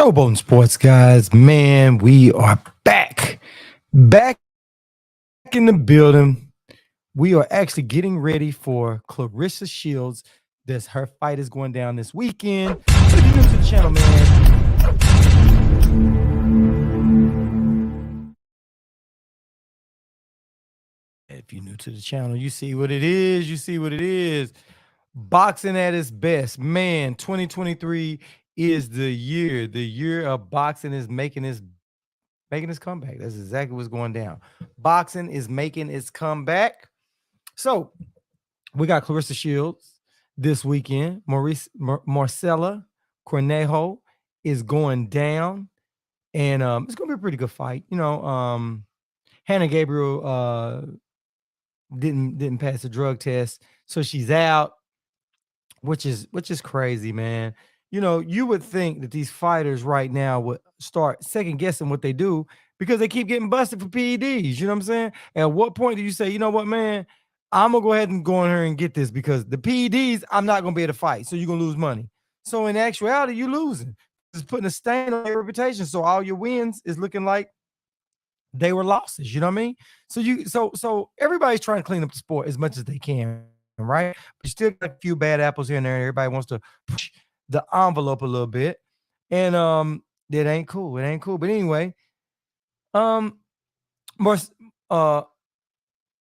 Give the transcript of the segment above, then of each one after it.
Showboating Sports, guys. Man, we are back in the building. We are actually getting ready for Claressa Shields. Her fight is going down this weekend. So if you're new to the channel, man. If you're new to the channel, you see what it is. You see what it is. Boxing at its best. Man, 2023 is the year of boxing is making its comeback. That's exactly what's going down. Boxing is making its comeback. So we got Claressa Shields this weekend. Maricela Cornejo is going down, and it's gonna be a pretty good fight. Hannah Gabriel didn't pass the drug test, so she's out, which is crazy, man. You would think that these fighters right now would start second guessing what they do because they keep getting busted for PEDs. You know what I'm saying? At what point do you say, you know what, man, I'm gonna go ahead and go in here and get this because the PEDs, I'm not gonna be able to fight, so you're gonna lose money. So in actuality, you're losing. It's putting a stain on your reputation. So all your wins is looking like they were losses. You know what I mean? So everybody's trying to clean up the sport as much as they can, right? But you still got a few bad apples here and there. Everybody wants to push the envelope a little bit, and it ain't cool. It ain't cool. But anyway, um, Mar- uh,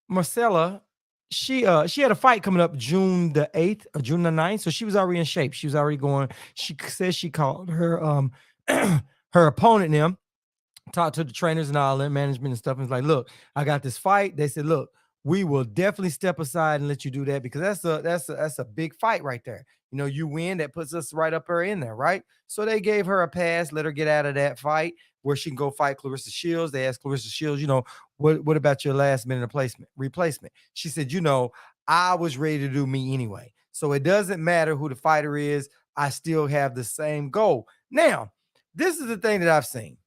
Marcella, she had a fight coming up June the 8th or June the 9th, so she was already in shape. She was already going. She says she called her her opponent them, talked to the trainers and all that management and stuff, and was like, look, I got this fight. They said, look, we will definitely step aside and let you do that because that's a big fight right there. You win, that puts us right up her in there, right? So they gave her a pass, let her get out of that fight where she can go fight Claressa Shields. They asked Claressa Shields, what about your last minute replacement? She said, I was ready to do me anyway. So it doesn't matter who the fighter is. I still have the same goal. Now, this is the thing that I've seen.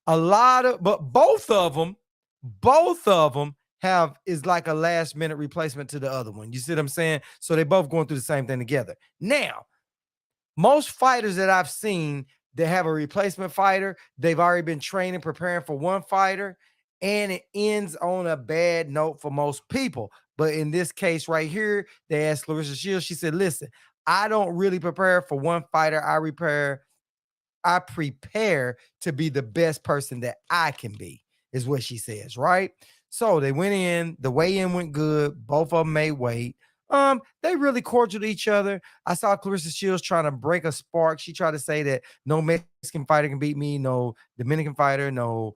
But both of them is like a last minute replacement to the other one. You see what I'm saying? So they both going through the same thing together. Now, most fighters that I've seen that have a replacement fighter, they've already been training, preparing for one fighter, and it ends on a bad note for most people. But in this case right here, they asked Claressa Shields, she said, listen, I don't really prepare for one fighter. I prepare to be the best person that I can be, is what she says, right? So they went in, the weigh-in went good, both of them made weight. They really cordial to each other. I saw Claressa Shields trying to break a spark. She tried to say that no Mexican fighter can beat me, no Dominican fighter, no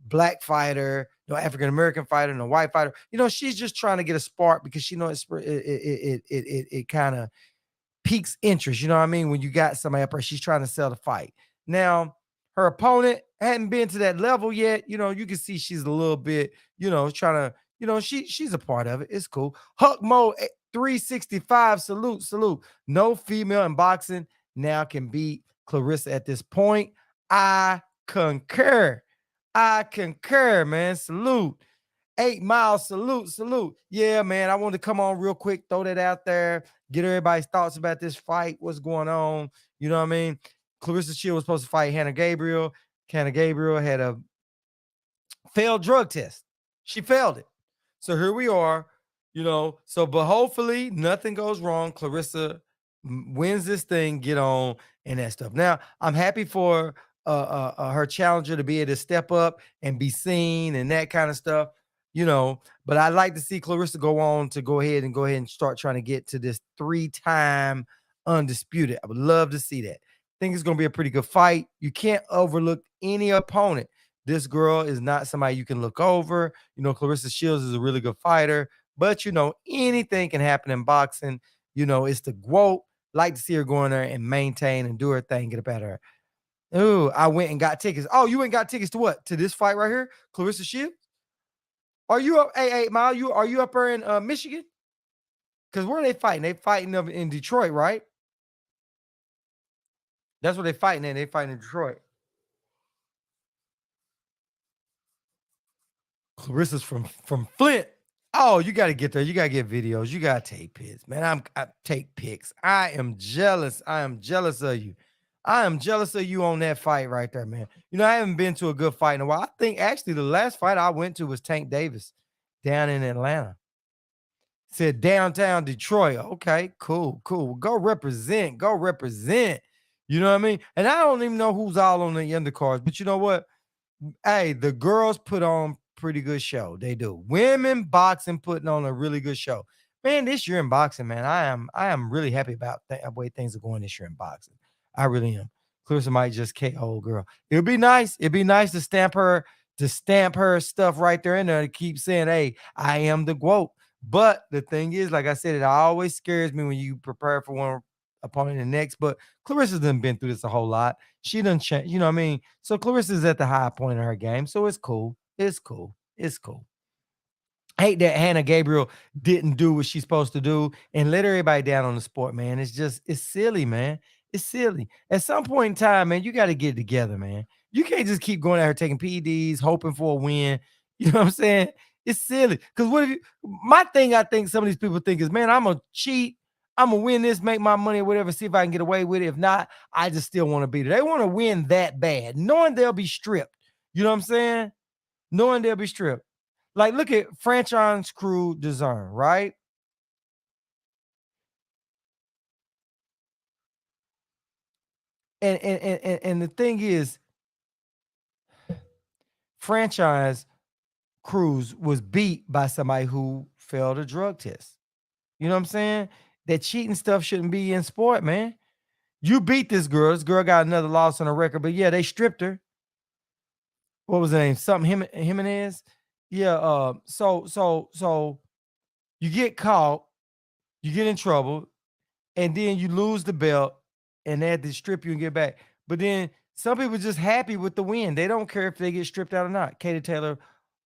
black fighter, no African American fighter, no white fighter. She's just trying to get a spark because she knows it kind of piques interest. You know what I mean? When you got somebody up there, she's trying to sell the fight. Now, her opponent hadn't been to that level yet. You can see she's a little bit, trying to, she's a part of it. It's cool. Huck Mo 365, salute. No female in boxing now can beat Claressa at this point. I concur, man. Salute. 8 Mile, salute. Yeah, man. I wanted to come on real quick, throw that out there, get everybody's thoughts about this fight, what's going on. You know what I mean? Claressa Shields was supposed to fight Hannah Gabriel. Hannah Gabriel had a failed drug test. She failed it. So here we are, but hopefully nothing goes wrong. Claressa wins this thing, get on, and that stuff. Now, I'm happy for her challenger to be able to step up and be seen and that kind of stuff. But I'd like to see Claressa go ahead and start trying to get to this 3-time undisputed. I would love to see that. I think it's going to be a pretty good fight. You can't overlook any opponent. This girl is not somebody you can look over. Claressa Shields is a really good fighter, but anything can happen in boxing. It's the GWOAT. Like to see her go in there and maintain and do her thing, get up at her. Oh, I went and got tickets. Oh, you went and got tickets to what? To this fight right here? Claressa Shields? Are you up? Hey, 8 Mile, are you up there in Michigan? Because where are they fighting? They fighting up in Detroit, right? That's where they fighting in. They fighting in Detroit. Claressa's from Flint. Oh, you got to get there. You got to get videos. You got to take pics, man. I take pics. I am jealous. I am jealous of you. I am jealous of you on that fight right there, man. You know, I haven't been to a good fight in a while. I think actually the last fight I went to was Tank Davis down in Atlanta. Said downtown Detroit. Okay, cool, cool. Go represent. Go represent. You know what I mean? And I don't even know who's all on the undercards, but you know what? Hey, the girls put on pretty good show. They do. Women boxing putting on a really good show. Man, this year in boxing, man, I am really happy about the way things are going this year in boxing. I really am. Clarissa might just KO girl. It'd be nice. It'd be nice to stamp her stuff right there in there to keep saying, "Hey, I am the GOAT." But the thing is, like I said, it always scares me when you prepare for one opponent and the next. But Clarissa's done been through this a whole lot. She done change, you know what I mean? So Clarissa's at the high point of her game. So it's cool. It's cool. It's cool. Hate that Hannah Gabriel didn't do what she's supposed to do and let everybody down on the sport, man. It's silly, man. It's silly. At some point in time, man, you got to get it together, man. You can't just keep going out here taking PEDs, hoping for a win. You know what I'm saying? It's silly. Because what if you, my thing, I think some of these people think is, man, I'm going to cheat. I'm going to win this, make my money or whatever, see if I can get away with it. If not, I just still want to beat it. They want to win that bad, knowing they'll be stripped. You know what I'm saying? Knowing they'll be stripped. Like, look at franchise crew design, right? And the thing is, franchise Cruz was beat by somebody who failed a drug test. You know what I'm saying? That cheating stuff shouldn't be in sport, man. You beat this girl. This girl got another loss on her record, but yeah, they stripped her. What was her name? Something Jimenez. Yeah. So you get caught, you get in trouble, and then you lose the belt, and they had to strip you and get back. But then some people just happy with the win. They don't care if they get stripped out or not. Katie Taylor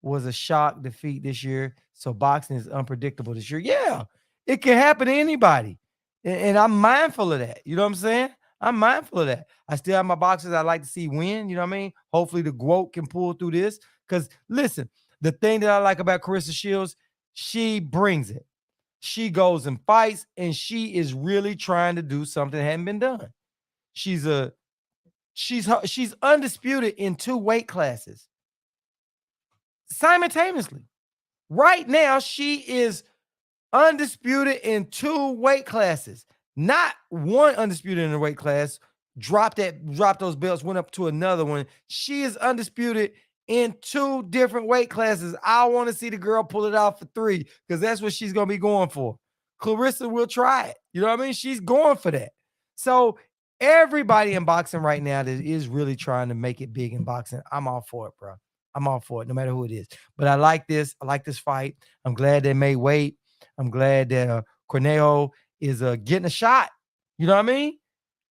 was a shock defeat this year. So boxing is unpredictable this year. Yeah, it can happen to anybody. And I'm mindful of that. You know what I'm saying? I'm mindful of that. I still have my boxers I like to see win. You know what I mean? Hopefully the GOAT can pull through this. Because listen, the thing that I like about Carissa Shields, she brings it. She goes and fights, and she is really trying to do something that hadn't been done. She's a she's undisputed in two weight classes simultaneously. Right now, she is undisputed in two weight classes, not one undisputed in a weight class. Dropped those belts, went up to another one. She is undisputed in two different weight classes. I want to see the girl pull it out for three because that's what she's gonna be going for. Clarissa will try it. You know what I mean? She's going for that. So everybody in boxing right now that is really trying to make it big in boxing, I'm all for it, bro. I'm all for it, no matter who it is. But I like this. I like this fight. I'm glad they made weight. I'm glad that Cornejo is getting a shot. You know what I mean?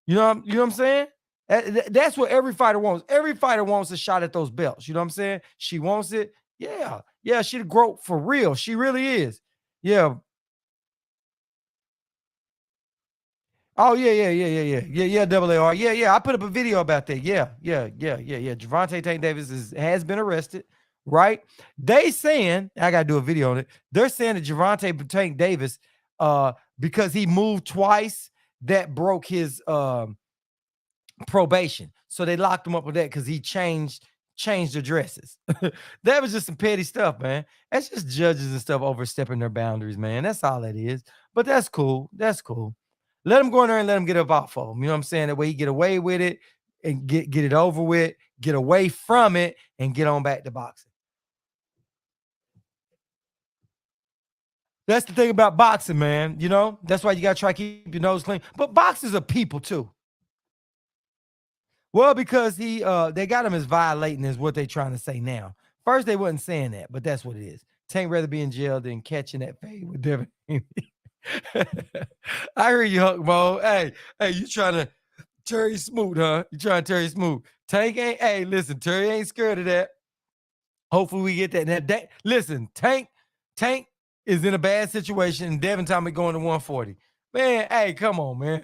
You know what I'm saying? That's what every fighter wants. Every fighter wants a shot at those belts. You know what I'm saying? She wants it. Yeah. Yeah, she the GOAT for real. She really is. Yeah. Oh, yeah, double AR. Yeah. I put up a video about that. Yeah. Javante Tank Davis has been arrested, right? They saying, I gotta do a video on it. They're saying that Javante Tank Davis, because he moved twice, that broke his probation. So they locked him up with that because he changed addresses. That was just some petty stuff, man. That's just judges and stuff overstepping their boundaries, man. That's all that is. But that's cool. That's cool. Let him go in there and let him get up off of him. You know what I'm saying? That way he get away with it and get it over with, get away from it, and get on back to boxing. That's the thing about boxing, man. You know, that's why you gotta try to keep your nose clean. But boxers are people too. Well, because they got him as violating is what they trying to say now. First, they wasn't saying that, but that's what it is. Tank rather be in jail than catching that fade with Devin. I hear you, Hunk Mo. Hey, you trying to Terry Smoot, huh? You trying to Terry Smoot. Tank ain't, hey, listen, Terry ain't scared of that. Hopefully we get that. Now, listen, Tank is in a bad situation, and Devin Tommy going to 140. Man, hey, come on, man.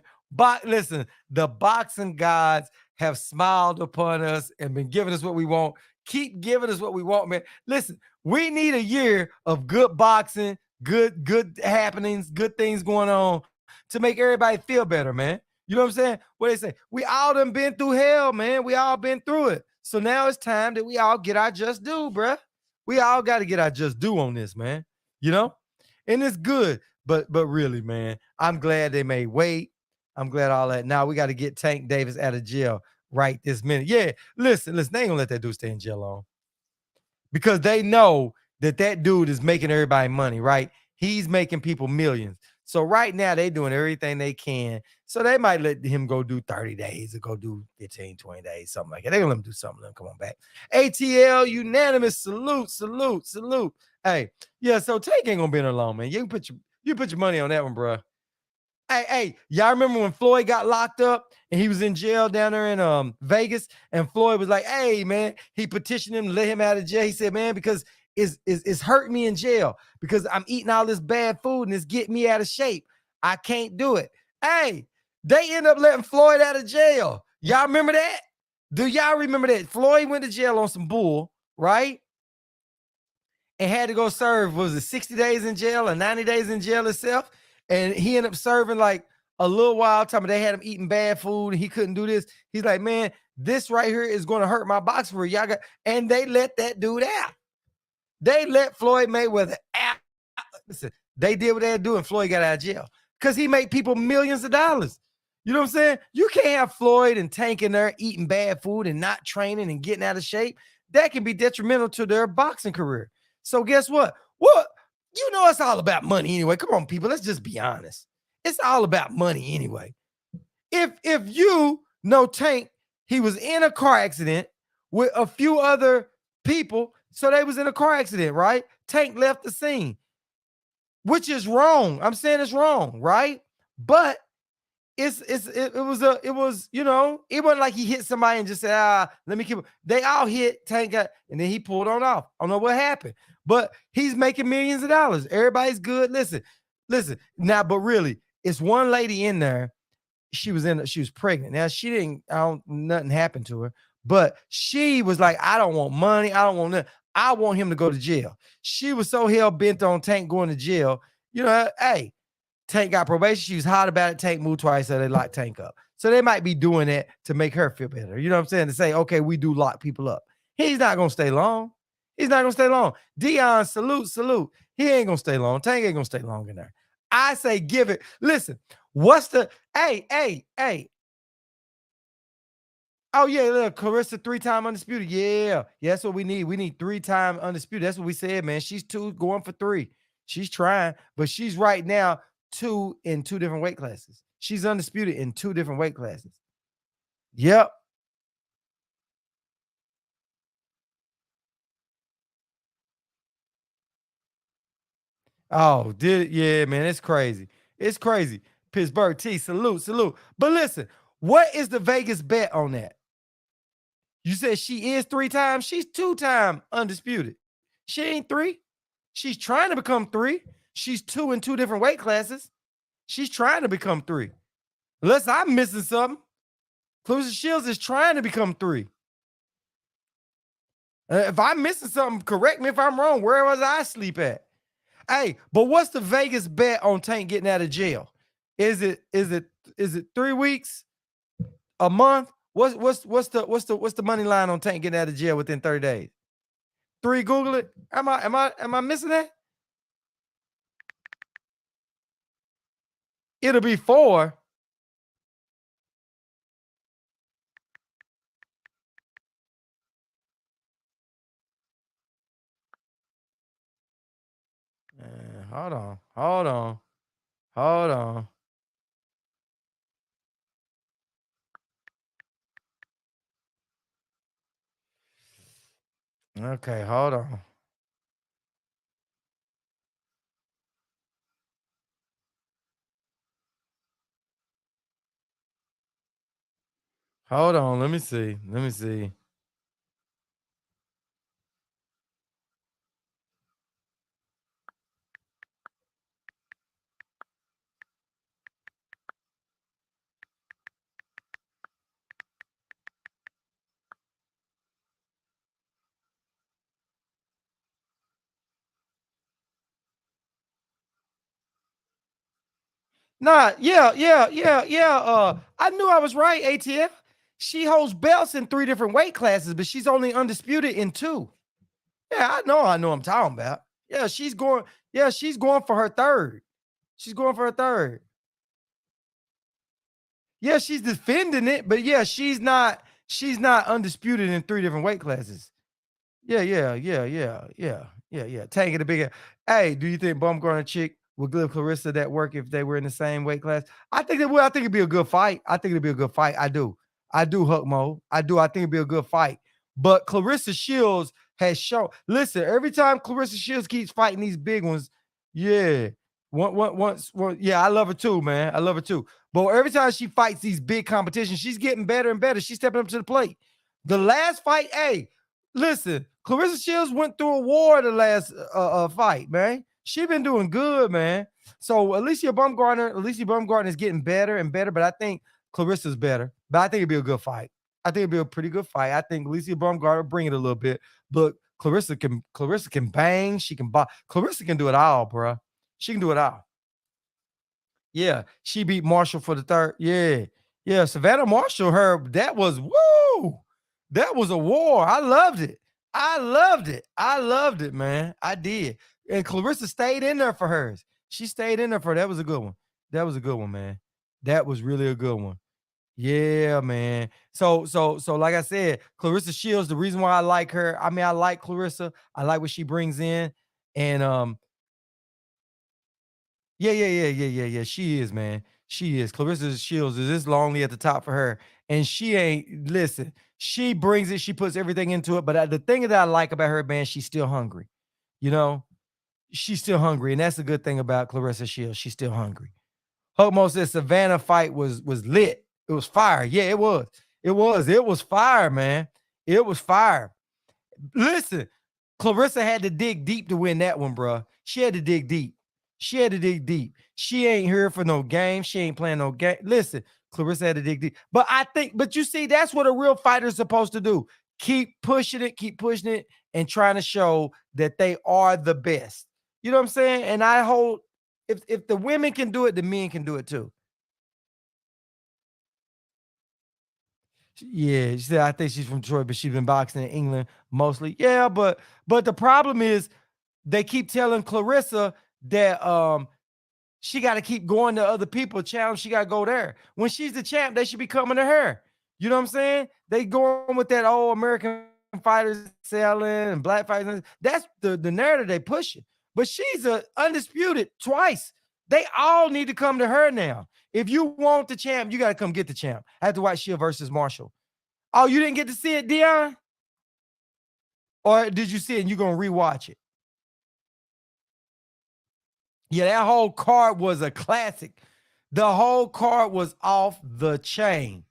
Listen, the boxing gods have smiled upon us and been giving us what we want. Keep giving us what we want, man. Listen, we need a year of good boxing, good happenings, good things going on to make everybody feel better, man. You know what I'm saying? What they say? We all done been through hell, man. We all been through it. So now it's time that we all get our just due, bruh. We all got to get our just due on this, man. You know? And it's good. But really, man, I'm glad they made weight. I'm glad all that. Now we got to get Tank Davis out of jail right this minute. Yeah, listen, they ain't gonna let that dude stay in jail long because they know that that dude is making everybody money, right? He's making people millions. So right now they doing everything they can. So they might let him go do 30 days or go do 15, 20 days, something like that. They gonna let him do something, let him come on back. ATL unanimous salute, salute, salute. Hey, yeah, so Tank ain't gonna be in there long, man. You put your money on that one, bro. Hey, y'all remember when Floyd got locked up and he was in jail down there in Vegas, and Floyd was like, "Hey, man," he petitioned him to let him out of jail. He said, "Man, because it's hurting me in jail because I'm eating all this bad food and it's getting me out of shape. I can't do it." Hey, they end up letting Floyd out of jail. Y'all remember that? Do y'all remember that? Floyd went to jail on some bull, right? And had to go serve, was it 60 days in jail or 90 days in jail itself? And he ended up serving like a little while time. They had him eating bad food and he couldn't do this. He's like, "Man, this right here is going to hurt my box for y'all." And they let that dude out. They let Floyd Mayweather out. Listen, they did what they had to do, and Floyd got out of jail because he made people millions of dollars. You know what I'm saying? You can't have Floyd and Tank in there eating bad food and not training and getting out of shape. That can be detrimental to their boxing career. So guess what? What? You know it's all about money anyway. Come on, people. Let's just be honest. It's all about money anyway. If you know Tank, he was in a car accident with a few other people. So they was in a car accident, right? Tank left the scene, which is wrong. I'm saying it's wrong, right? But it was, you know, it wasn't like he hit somebody and just said, let me keep it. They all hit, Tank got, and then he pulled on off. I don't know what happened, but he's making millions of dollars. Everybody's good. Listen now, but really, it's one lady in there. She was pregnant. Now she didn't, nothing happened to her, but she was like, "I don't want money. I don't want nothing. I want him to go to jail." She was so hell bent on Tank going to jail. You know, hey, Tank got probation. She was hot about it. Tank moved twice, so they locked Tank up. So they might be doing that to make her feel better. You know what I'm saying? To say, okay, we do lock people up. He's not gonna stay long. He's not gonna stay long. Dion, salute, salute. He ain't gonna stay long. Tank ain't gonna stay long in there. I say give it. Listen, what's the hey? Oh yeah, look, Claressa 3-time undisputed. Yeah, that's what we need. We need 3-time undisputed. That's what we said, man. She's 2 going for 3. She's trying, but she's right now 2 in 2 different weight classes. She's undisputed in 2 different weight classes. Yep. Oh, did it? Yeah, man. It's crazy. It's crazy. Pittsburgh T, salute, salute. But listen, what is the Vegas bet on that? You said she is 3 times. She's 2-time undisputed. She ain't 3. She's trying to become 3. She's 2 in 2 different weight classes. She's trying to become 3. Unless I'm missing something. Claressa Shields is trying to become 3. If I'm missing something, correct me if I'm wrong. Where was I asleep at? Hey, but what's the Vegas bet on Tank getting out of jail? Is it 3 weeks? A month? What's the money line on Tank getting out of jail within 30 days? 3, Google it. Am I missing that? It'll be 4. Hold on. Hold on. Hold on. Okay, hold on. Hold on. Let me see. Let me see. Nah, yeah, yeah, yeah, yeah. I knew I was right, ATF. She holds belts in 3 different weight classes, but she's only undisputed in 2. Yeah, I know I'm talking about. Yeah, she's going for her third. She's going for her third. Yeah, she's defending it, but yeah, she's not undisputed in 3 different weight classes. Yeah, yeah, yeah, yeah, yeah, yeah, yeah. Tank the big. Hey, do you think Bumgarner chick would give Clarissa that work if they were in the same weight class? I think it would. I think it'd be a good fight. I think it'd be a good fight. I do. I do, Huck Mo. I do. I think it'd be a good fight. But Clarissa Shields has shown. Listen, every time Clarissa Shields keeps fighting these big ones, yeah. Yeah, I love her too, man. I love her too. But every time she fights these big competitions, she's getting better and better. She's stepping up to the plate. The last fight, hey, listen, Clarissa Shields went through a war the last fight, man. She been doing good, man. So Alicia Bumgarner is getting better and better, but I think Clarissa's better. But I think it'd be a good fight. I think it'd be a pretty good fight. I think Alicia Bumgarner bring it a little bit, but Clarissa can bang. She can box. Clarissa can do it all, bro. She can do it all. Yeah, she beat Marshall for the third. Yeah, yeah. Savannah Marshall, that was woo. That was a war. I loved it. I loved it. I loved it, man. I did. And Clarissa stayed in there for hers. She stayed in there for that was a good one. That was a good one, man. That was really a good one. Yeah, man. So like I said, Clarissa Shields, the reason why I like her, I mean, I like Clarissa. I like what she brings in. And yeah, yeah, yeah, yeah, yeah, yeah. She is, man. She is. Clarissa Shields is this lonely at the top for her. And she ain't, listen, she brings it, she puts everything into it. But the thing that I like about her, man, she's still hungry. You know, she's still hungry. And that's the good thing about Clarissa Shields. She's still hungry. Homo said Savannah fight was lit. It was fire. Yeah, it was. It was. It was fire, man. It was fire. Listen, Clarissa had to dig deep to win that one, bro. She had to dig deep. She had to dig deep. She ain't here for no game. She ain't playing no game. Listen, Clarissa had to dig deep. But you see, that's what a real fighter is supposed to do. Keep pushing it, and trying to show that they are the best. You know what I'm saying? And I hold if the women can do it, the men can do it too. Yeah, she said I think she's from Detroit, but she's been boxing in England mostly. Yeah, but the problem is they keep telling Clarissa that she got to keep going to other people challenge. She got to go there. When she's the champ, they should be coming to her. You know what I'm saying? They going with that old American fighters selling and black fighters. That's the narrative they pushing. But she's a undisputed twice. They all need to come to her now. If you want the champ, you got to come get the champ. I had to watch Shield versus Marshall. Oh, you didn't get to see it, Dion? Or did you see it and you're going to rewatch it? Yeah, that whole card was a classic. The whole card was off the chain.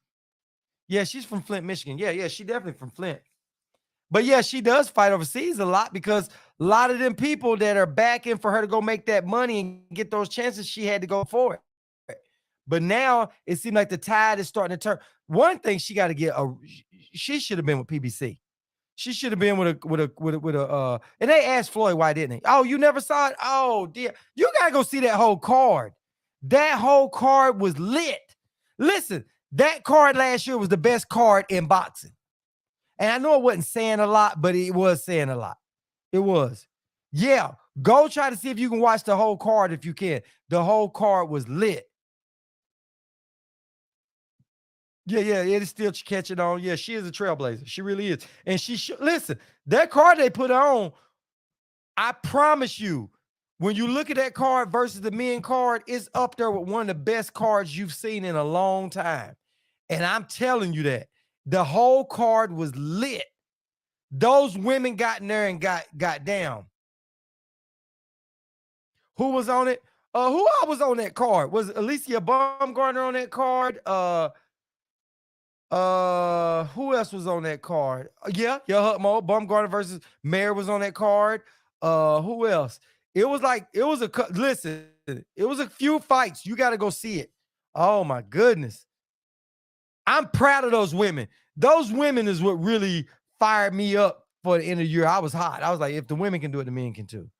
Yeah, she's from Flint, Michigan. Yeah, yeah, she definitely from Flint. But yeah, she does fight overseas a lot because a lot of them people that are backing for her to go make that money and get those chances, she had to go for it. But now it seems like the tide is starting to turn. One thing she got to get she should have been with PBC. She should have been with a and they asked Floyd why didn't he? Oh, you never saw it? Oh, dear. You gotta go see that whole card. That whole card was lit. Listen, that card last year was the best card in boxing. And I know it wasn't saying a lot, but it was saying a lot. It was. Yeah. Go try to see if you can watch the whole card if you can. The whole card was lit. Yeah, yeah, it is still catching on. Yeah, she is a trailblazer. She really is. And listen, that card they put on, I promise you, when you look at that card versus the men card, it's up there with one of the best cards you've seen in a long time. And I'm telling you that the whole card was lit. Those women got in there and got down. Who was on it? Who all was on that card? Was Alicia Baumgartner on that card? Who else was on that card? Yeah, Hutmo, Bumgarner versus Mayer was on that card. Who else? Listen, it was a few fights. You got to go see it. Oh my goodness. I'm proud of those women. Those women is what really fired me up for the end of the year. I was hot. I was like, if the women can do it, the men can too.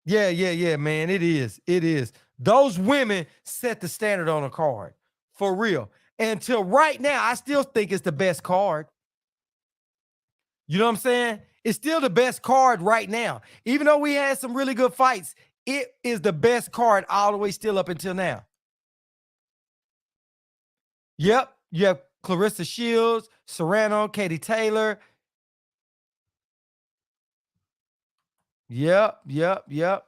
Yeah, yeah, yeah, man. It is. It is. Those women set the standard on a card for real. And until right now, I still think it's the best card. You know what I'm saying? It's still the best card right now. Even though we had some really good fights, it is the best card all the way still up until now. Yep. You have Claressa Shields, Serrano, Katie Taylor. Yep.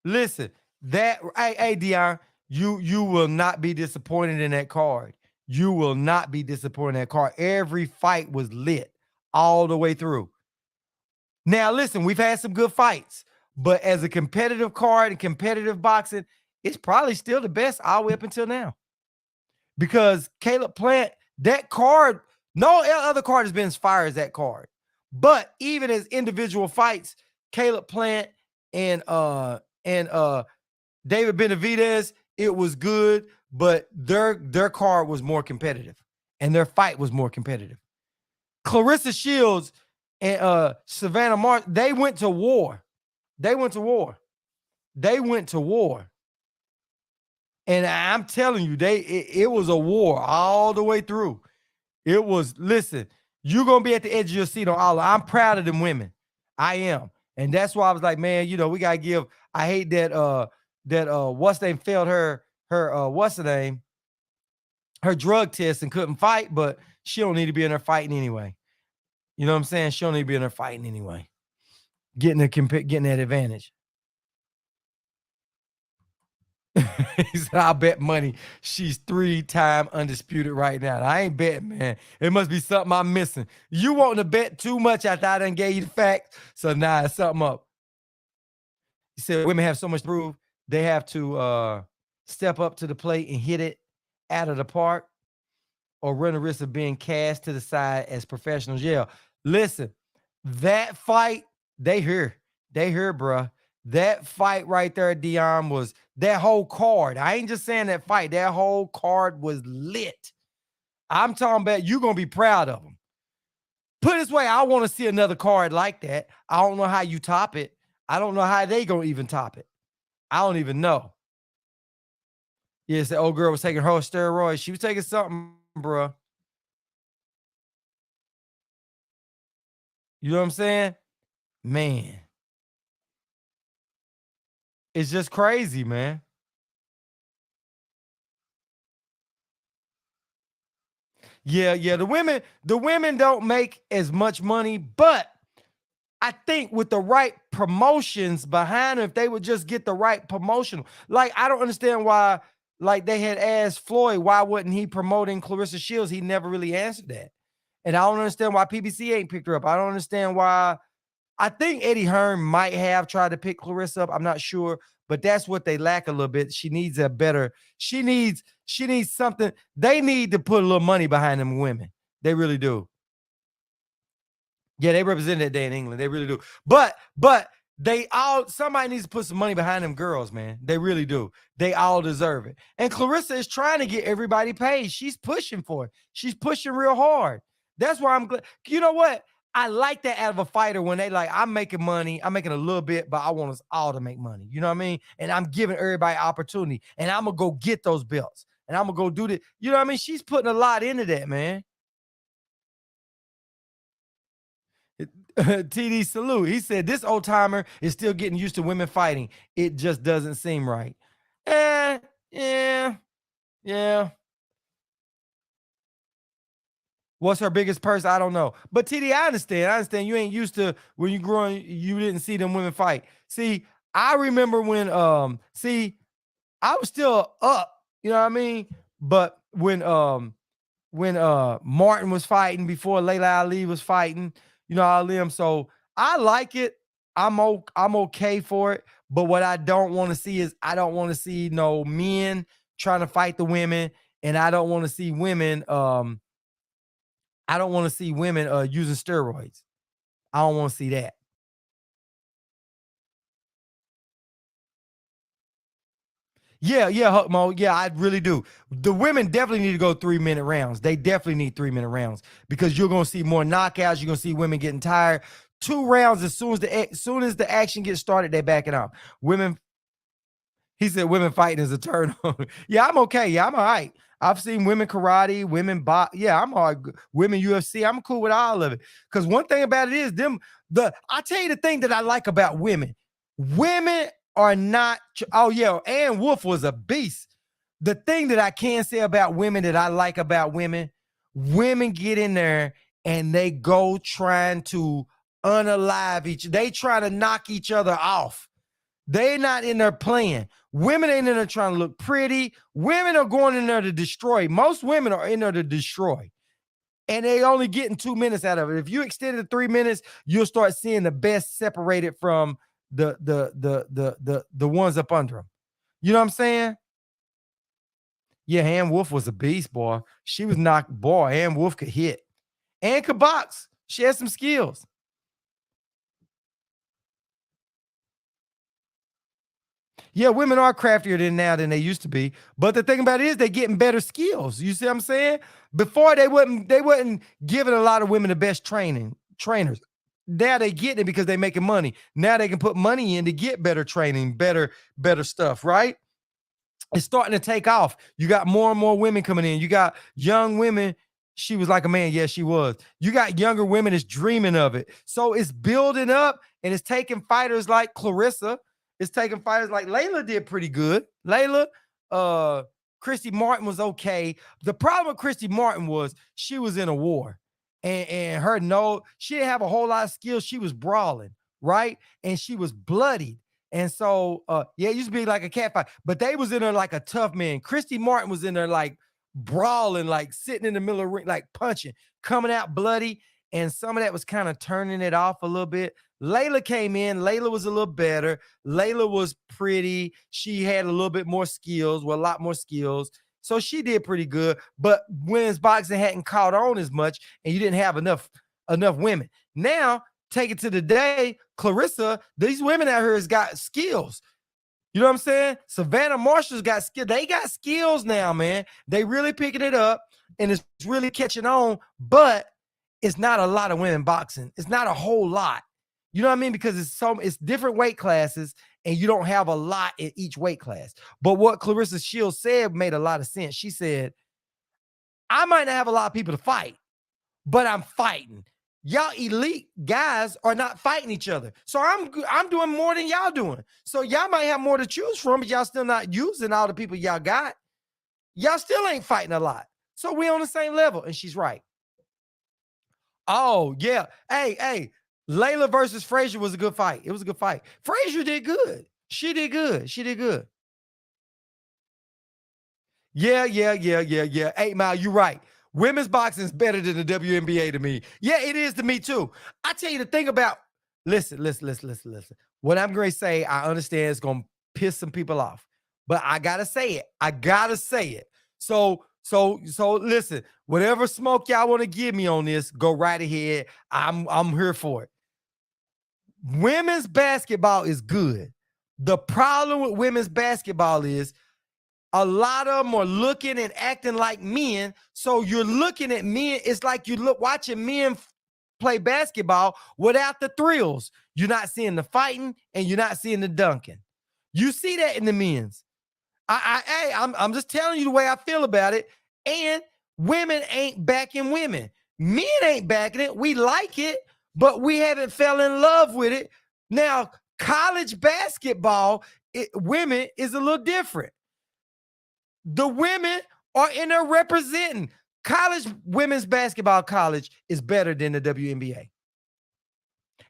Listen, hey Dion, you will not be disappointed in that card. You will not be disappointed in that card. Every fight was lit all the way through. Now, listen, we've had some good fights, but as a competitive card and competitive boxing, it's probably still the best all the way up until now. Because Caleb Plant, that card, no other card has been as fire as that card. But even as individual fights, Caleb Plant and David Benavidez, it was good, but their card was more competitive and their fight was more competitive. Claressa Shields and Savannah Martin, they went to war. And I'm telling you, it was a war all the way through. It was, listen, you're going to be at the edge of your seat on all. I'm proud of them women. I am. And that's why I was like, man, we got to give, I hate that, what's the name failed her what's the name? Her drug test and couldn't fight, but she don't need to be in there fighting anyway. You know what I'm saying? She don't need to be in there fighting anyway. Getting that advantage. He said, I'll bet money she's 3-time undisputed right now. I ain't betting, man. It must be something I'm missing. You want to bet too much after I done gave you the facts, so now it's something up. He said women have so much to prove. They have to step up to the plate and hit it out of the park or run the risk of being cast to the side as professionals. Yeah, listen, that fight, they here, bruh. That fight right there, Dion, was that whole card. I ain't just saying that fight. That whole card was lit. I'm talking about you're going to be proud of them. Put it this way, I want to see another card like that. I don't know how you top it. I don't know how they going to even top it. I don't even know. Yes, the old girl was taking her steroids. She was taking something, bruh. You know what I'm saying? Man. It's just crazy, man. Yeah. The women don't make as much money, but I think with the right promotions behind them, if they would just get the right promotion, like I don't understand why, like they had asked Floyd, why wasn't he promoting Claressa Shields? He never really answered that. And I don't understand why PBC ain't picked her up. I don't understand why. I think Eddie Hearn might have tried to pick Claressa up. I'm not sure, but that's what they lack a little bit. She needs a better, she needs something. They need to put a little money behind them women. They really do. Yeah, they represent that day in England. They really do. But somebody needs to put some money behind them girls, man. They really do. They all deserve it. And Claressa is trying to get everybody paid. She's pushing for it. She's pushing real hard. That's why I'm glad. You know what? I like that out of a fighter when they like, I'm making money. I'm making a little bit, but I want us all to make money. You know what I mean? And I'm giving everybody opportunity. And I'm going to go get those belts. And I'm going to go do that. You know what I mean? She's putting a lot into that, man. TD Salute. He said, this old timer is still getting used to women fighting. It just doesn't seem right. Yeah. What's her biggest purse? I don't know. But TD, I understand. You ain't used to when you growing, you didn't see them women fight. See, I remember when I was still up, you know what I mean? But when Martin was fighting before Layla Ali was fighting, you know, all them. So I like it. I'm okay for it. But what I don't want to see is I don't want to see no men trying to fight the women, and I don't want to see women using steroids. I don't want to see that. Yeah, Huckmo. Yeah, I really do. The women definitely need to go 3-minute rounds. They definitely need 3-minute rounds because you're going to see more knockouts. You're going to see women getting tired. 2 rounds, as soon as the action gets started, they back it up. Women, He said women fighting is a turn on. Yeah, I'm okay. Yeah, I'm all right. I've seen women karate, women box. Yeah, I'm all right. Women UFC. I'm cool with all of it. Because one thing about it is I tell you the thing that I like about women. Women are not, oh yeah, Ann Wolf was a beast. The thing that I can say about women that I like about women, women get in there and they go trying to unalive they try to knock each other off. They're not in there playing. Women ain't in there trying to look pretty. Women are going in there to destroy. Most women are in there to destroy. And they only getting 2 minutes out of it. If you extend it to 3 minutes, you'll start seeing the best separated from the ones up under them. You know what I'm saying? Yeah, Ann Wolf was a beast, boy. She was knocked, boy. Ann Wolf could hit and could box. She had some skills. Yeah, women are craftier than they used to be. But the thing about it is they're getting better skills. You see what I'm saying? Before they wasn't giving a lot of women the best trainers. Now they getting it because they making money. Now they can put money in to get better training, better stuff, right? It's starting to take off. You got more and more women coming in. You got young women. She was like a man. Yes, she was. You got younger women that's dreaming of it. So it's building up and it's taking fighters like Claressa. It's taking fighters like Layla did pretty good. Layla, Christy Martin was okay. The problem with Christy Martin was she was in a war. And she didn't have a whole lot of skills. She was brawling, right? And she was bloodied. And so, yeah, it used to be like a cat fight, but they was in there like a tough man. Christy Martin was in there like brawling, like sitting in the middle of the ring, like punching, coming out bloody. And some of that was kind of turning it off a little bit. Layla came in. Layla was a little better. Layla was pretty. She had a little bit more skills, well, a lot more skills. So she did pretty good. But women's boxing hadn't caught on as much, and you didn't have enough women. Now, take it to the day, Claressa, these women out here has got skills. You know what I'm saying? Savannah Marshall's got skill. They got skills now, man. They really picking it up, and it's really catching on, but it's not a lot of women boxing. It's not a whole lot. You know what I mean? Because it's different weight classes, and you don't have a lot in each weight class. But what Claressa Shields said made a lot of sense. She said, I might not have a lot of people to fight, but I'm fighting. Y'all elite guys are not fighting each other. So I'm doing more than y'all doing. So y'all might have more to choose from, but y'all still not using all the people y'all got. Y'all still ain't fighting a lot. So we on the same level. And she's right. Oh, yeah. Hey, Layla versus Frazier was a good fight. It was a good fight. Frazier did good. She did good. Yeah. 8 Mile, you're right. Women's boxing is better than the WNBA to me. Yeah, it is to me too. I tell you the thing about, listen. What I'm going to say, I understand it's going to piss some people off, but I got to say it. So listen, whatever smoke y'all want to give me on this, go right ahead. I'm here for it. Women's basketball is good. The problem with women's basketball is a lot of them are looking and acting like men. So you're looking at men. It's like you watching men play basketball without the thrills. You're not seeing the fighting and you're not seeing the dunking. You see that in the men's. I'm just telling you the way I feel about it. And women ain't backing women. Men ain't backing it. We like it, but we haven't fell in love with it. Now, college basketball, women is a little different. The women are in there representing. College women's basketball college is better than the WNBA.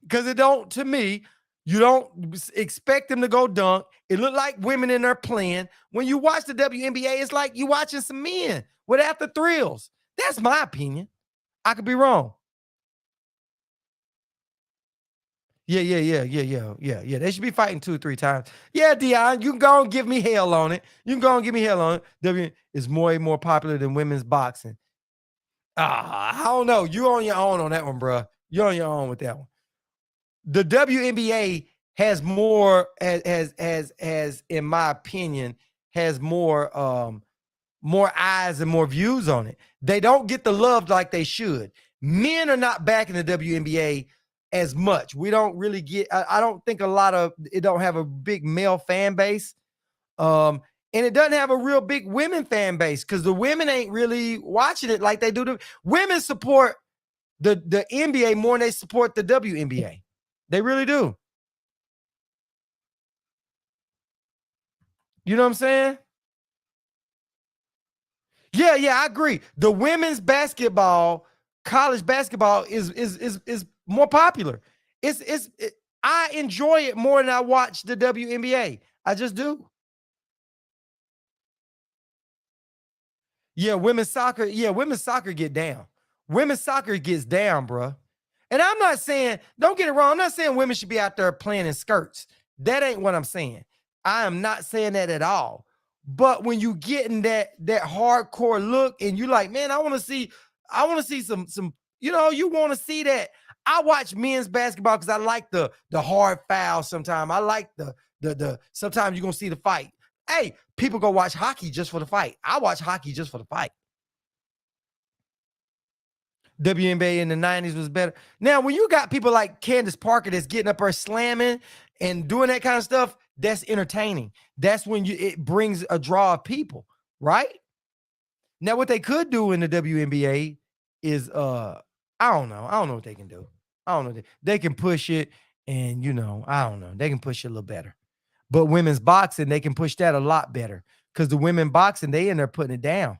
Because to me, you don't expect them to go dunk. It looked like women in there playing. When you watch the WNBA, it's like you watching some men without the thrills. That's my opinion. I could be wrong. Yeah. They should be fighting 2 or 3 times. Yeah, Dion, you can go and give me hell on it. W is more popular than women's boxing. I don't know. You on your own on that one, bro. You're on your own with that one. The WNBA has more, as in my opinion, has more eyes and more views on it. They don't get the love like they should. Men are not backing the WNBA as much. We don't really get, I don't think it don't have a big male fan base. And it doesn't have a real big women fan base because the women ain't really watching it like they do. The women support the NBA more than they support the WNBA. They really do. You know what I'm saying? Yeah, I agree. The women's basketball, college basketball is more popular. I enjoy it more than I watch the WNBA. I just do. Yeah, women's soccer. Yeah, women's soccer get down. Women's soccer gets down, bro. And I'm not saying, don't get it wrong. I'm not saying women should be out there playing in skirts. That ain't what I'm saying. I am not saying that at all. But when you get in that hardcore look and you like, man, I want to see some, you want to see that. I watch men's basketball because I like the hard foul sometimes. I like the sometimes you're gonna see the fight. Hey, people go watch hockey just for the fight. I watch hockey just for the fight. WNBA in the 90s was better. Now, when you got people like Candace Parker that's getting up there slamming and doing that kind of stuff, that's entertaining. That's when it brings a draw of people, right? Now, what they could do in the WNBA is I don't know. I don't know what they can do. I don't know. They can push it and I don't know. They can push it a little better. But women's boxing, they can push that a lot better because the women boxing, they in there putting it down.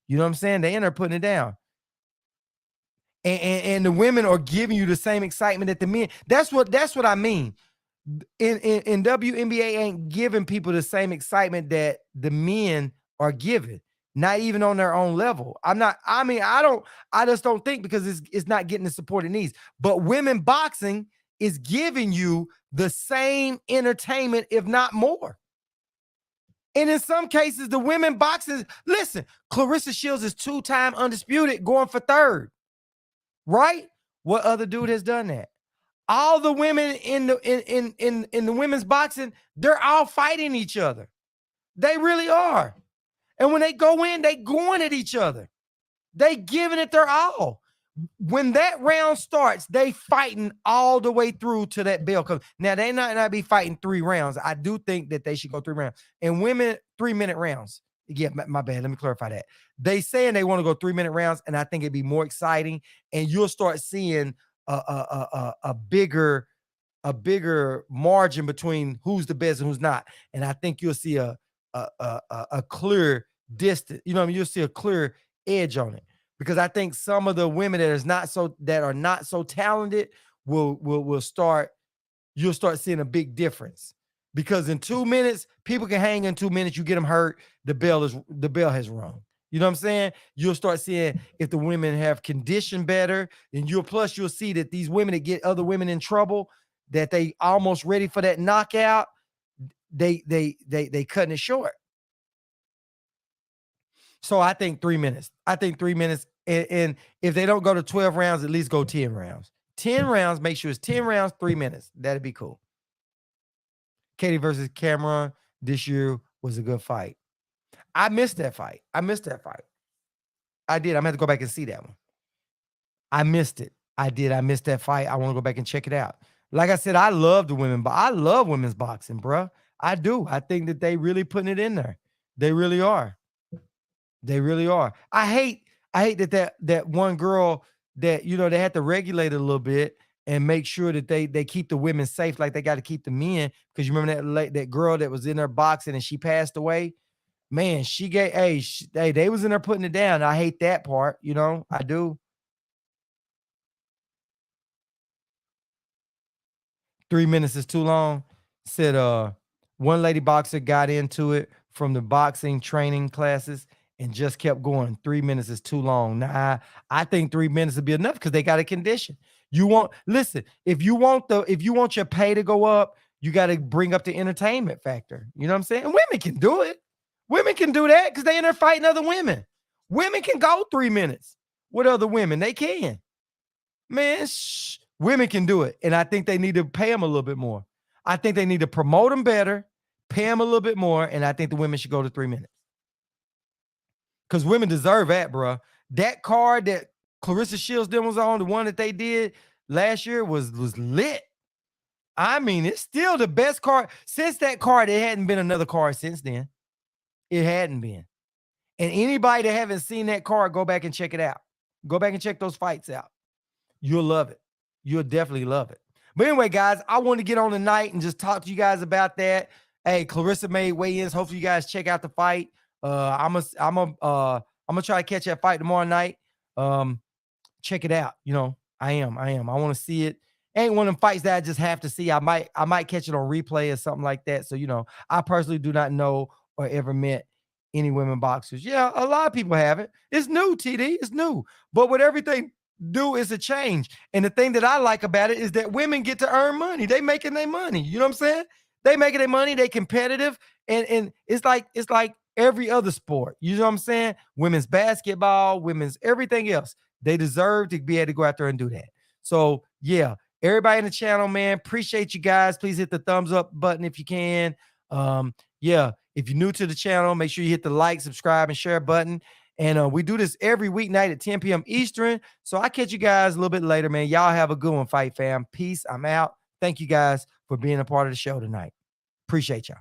You know what I'm saying? They in there putting it down. And the women are giving you the same excitement that the men. That's what I mean. In WNBA ain't giving people the same excitement that the men are giving, not even on their own level. I just don't think because it's not getting the support it needs. But women boxing is giving you the same entertainment, if not more. And in some cases, the women boxing, listen, Claressa Shields is 2-time undisputed, going for 3rd. Right? What other dude has done that? All the women in the women's boxing, they're all fighting each other. They really are. And when they go in, they going at each other. They giving it their all. When that round starts, they fighting all the way through to that bell comes. Now, they not be fighting 3 rounds. I do think that they should go 3 rounds. And women, 3-minute rounds. Yeah, my bad. Let me clarify that. They saying they want to go 3-minute rounds, and I think it'd be more exciting. And you'll start seeing a bigger margin between who's the best and who's not. And I think you'll see a clear distance. You know what I mean? You'll see a clear edge on it because I think some of the women that are not so talented will start. You'll start seeing a big difference. Because in 2 minutes, people can hang in 2 minutes. You get them hurt, the bell has rung. You know what I'm saying? You'll start seeing if the women have conditioned better, and you'll see that these women that get other women in trouble, that they almost ready for that knockout, they cutting it short. So I think 3 minutes. And if they don't go to 12 rounds, at least go 10 rounds. 10 rounds, make sure it's 10 rounds, 3 minutes. That'd be cool. Katie versus Cameron this year was a good fight. I missed that fight. I did. I'm going to have to go back and see that one. I missed it. I did. I missed that fight. I want to go back and check it out. Like I said, I love the women, but I love women's boxing, bro. I do. I think that they really putting it in there. They really are. I hate that one girl that, they had to regulate it a little bit and make sure that they keep the women safe like they got to keep the men. Because you remember that girl that was in there boxing and she passed away? Man, they was in there putting it down. I hate that part, I do. 3 minutes is too long. Said one lady boxer got into it from the boxing training classes and just kept going. 3 minutes is too long. Nah, I think 3 minutes would be enough because they got a condition. Listen, if you want your pay to go up, you got to bring up the entertainment factor. You know what I'm saying? And women can do it. Women can do that because they in there fighting other women. Women can go 3 minutes with other women. They can. Man, women can do it. And I think they need to pay them a little bit more. I think they need to promote them better, pay them a little bit more, and I think the women should go to 3 minutes. Because women deserve that, bro. That card that Claressa Shields was on, the one that they did last year was lit. I mean, it's still the best card. Since that card, it hadn't been another card since then. It hadn't been. And anybody that haven't seen that card, go back and check it out. Go back and check those fights out. You'll love it. You'll definitely love it. But anyway, guys, I want to get on tonight and just talk to you guys about that. Hey, Claressa made weigh-ins. Hopefully, you guys check out the fight. I'm gonna try to catch that fight tomorrow night. Check it out. You know, I am. I want to see it. Ain't one of them fights that I just have to see. I might catch it on replay or something like that. So, you know, I personally do not know or ever met any women boxers. Yeah, a lot of people have it. It's new, TD. It's new. But with everything new, it's a change. And the thing that I like about it is that women get to earn money. They making their money. You know what I'm saying? They making their money. They competitive. And it's like every other sport. You know what I'm saying? Women's basketball, women's everything else. They deserve to be able to go out there and do that. So, yeah, everybody in the channel, man, appreciate you guys. Please hit the thumbs up button if you can. Yeah, if you're new to the channel, make sure you hit the like, subscribe, and share button. And we do this every weeknight at 10 p.m. Eastern. So I'll catch you guys a little bit later, man. Y'all have a good one, Fight Fam. Peace. I'm out. Thank you guys for being a part of the show tonight. Appreciate y'all.